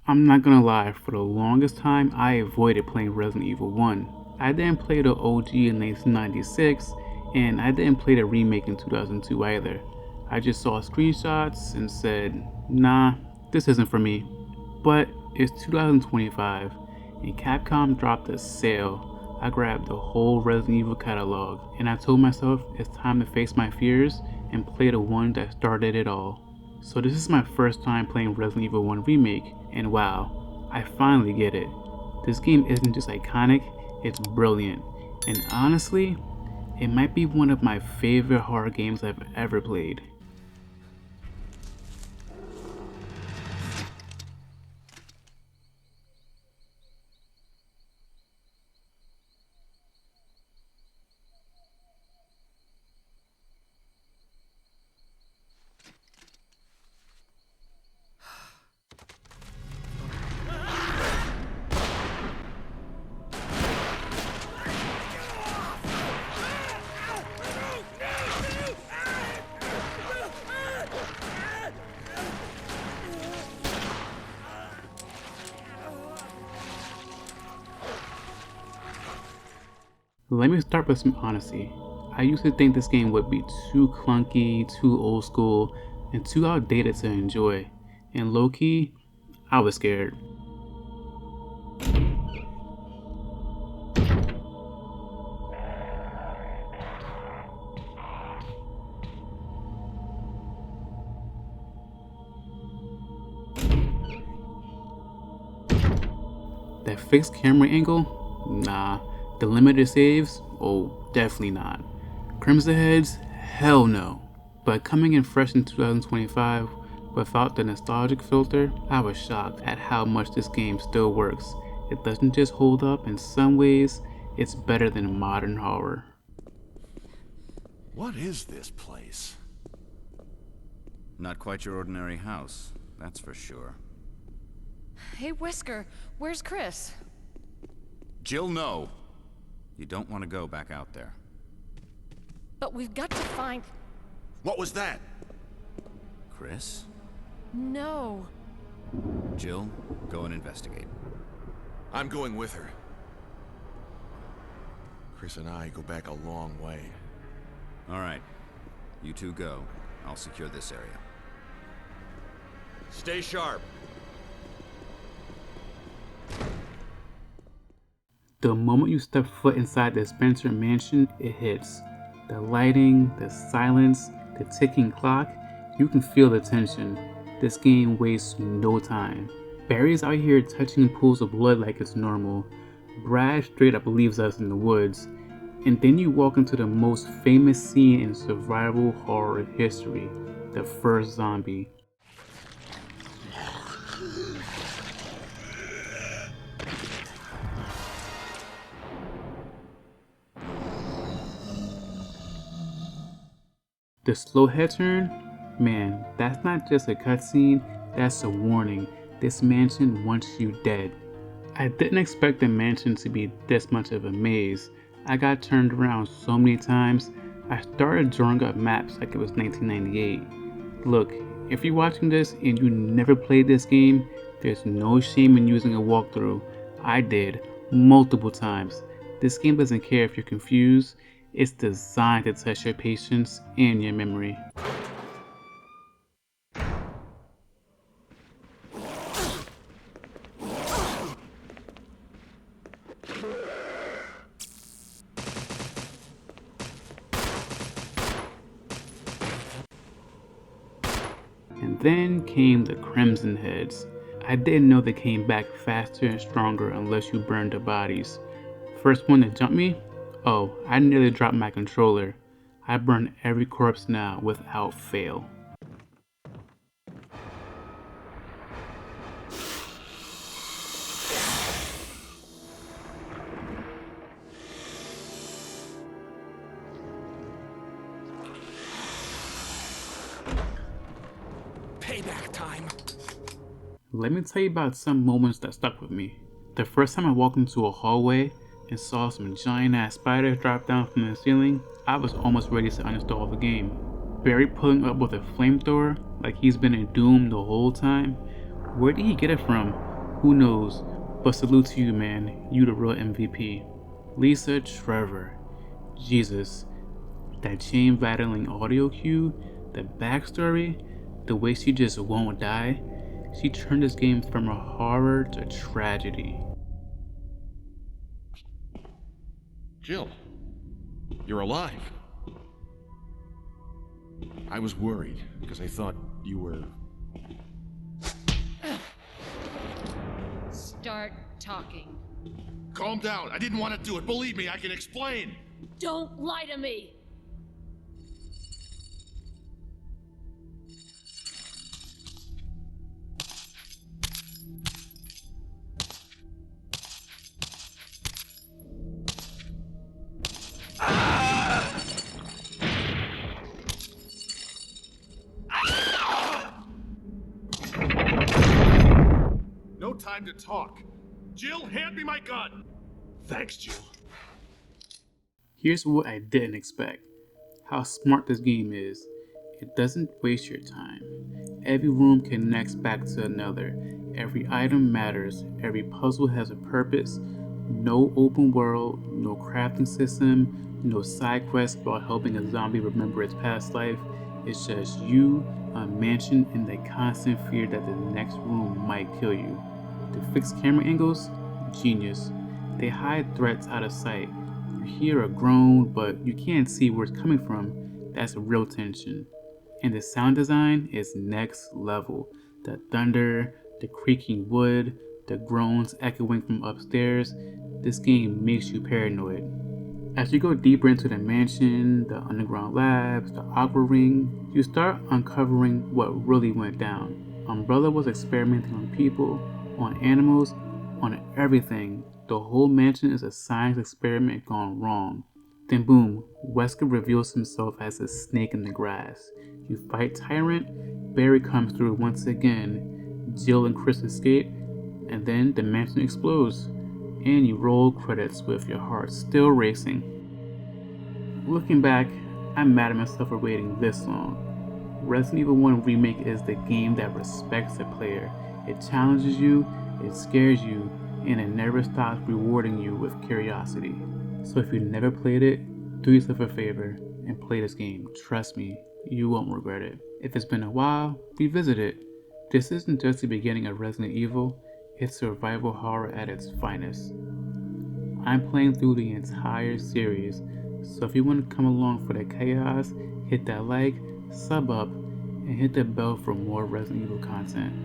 I'm not gonna lie, for the longest time I avoided playing Resident Evil 1. I didn't play the OG in 1996, and I didn't play the remake in 2002 either. I just saw screenshots and said, nah, this isn't for me. But it's 2025, and Capcom dropped a sale. I grabbed the whole Resident Evil catalog, and I told myself it's time to face my fears and play the one that started it all. So this is my first time playing Resident Evil 1 Remake, and wow, I finally get it. This game isn't just iconic, it's brilliant. And honestly, it might be one of my favorite horror games I've ever played. Let me start with some honesty. I used to think this game would be too clunky, too old school, and too outdated to enjoy. And low-key, I was scared. That fixed camera angle? Nah. The limited saves? Oh, definitely not. Crimson Heads? Hell no. But coming in fresh in 2025, without the nostalgic filter, I was shocked at how much this game still works. It doesn't just hold up, in some ways, it's better than modern horror. What is this place? Not quite your ordinary house, that's for sure. Hey, Whisker, where's Chris? Jill, no! You don't want to go back out there. But we've got to find... What was that? Chris? No. Jill, go and investigate. I'm going with her. Chris and I go back a long way. Alright. You two go. I'll secure this area. Stay sharp. The moment you step foot inside the Spencer mansion, it hits. The lighting, the silence, the ticking clock, you can feel the tension. This game wastes no time. Barry's out here touching pools of blood like it's normal. Brad straight up leaves us in the woods. And then you walk into the most famous scene in survival horror history, the first zombie. The slow head turn? Man, that's not just a cutscene, that's a warning. This mansion wants you dead. I didn't expect the mansion to be this much of a maze. I got turned around so many times, I started drawing up maps like it was 1998. Look, if you're watching this and you never played this game, there's no shame in using a walkthrough. I did, multiple times. This game doesn't care if you're confused. It's designed to test your patience and your memory. And then came the Crimson Heads. I didn't know they came back faster and stronger unless you burned the bodies. First one to jump me? Oh, I nearly dropped my controller. I burn every corpse now without fail. Payback time. Let me tell you about some moments that stuck with me. The first time I walked into a hallway and saw some giant ass spiders drop down from the ceiling, I was almost ready to uninstall the game. Barry pulling up with a flamethrower like he's been in Doom the whole time. Where did he get it from? Who knows? But salute to you, man. You the real MVP. Lisa Trevor. Jesus. That chain rattling audio cue, the backstory, the way she just won't die. She turned this game from a horror to tragedy. Jill, you're alive. I was worried because I thought you were... Start talking. Calm down. I didn't want to do it. Believe me, I can explain. Don't lie to me! No time to talk. Jill, hand me my gun. Thanks, Jill. Here's what I didn't expect. How smart this game is. It doesn't waste your time. Every room connects back to another. Every item matters. Every puzzle has a purpose. No open world, no crafting system, no side quest about helping a zombie remember its past life. It's just you, a mansion, and the constant fear that the next room might kill you. The fixed camera angles? Genius. They hide threats out of sight. You hear a groan, but you can't see where it's coming from. That's real tension. And the sound design is next level. The thunder, the creaking wood, the groans echoing from upstairs. This game makes you paranoid. As you go deeper into the mansion, the underground labs, the aqua ring, you start uncovering what really went down. Umbrella was experimenting on people, on animals, on everything. The whole mansion is a science experiment gone wrong. Then boom, Wesker reveals himself as a snake in the grass. You fight Tyrant, Barry comes through once again, Jill and Chris escape, and then the mansion explodes, and you roll credits with your heart still racing. Looking back, I'm mad at myself for waiting this long. Resident Evil 1 Remake is the game that respects the player. It challenges you, it scares you, and it never stops rewarding you with curiosity. So if you never played it, do yourself a favor and play this game. Trust me, you won't regret it. If it's been a while, revisit it. This isn't just the beginning of Resident Evil, it's survival horror at its finest. I'm playing through the entire series, so if you want to come along for the chaos, hit that like, sub up, and hit the bell for more Resident Evil content.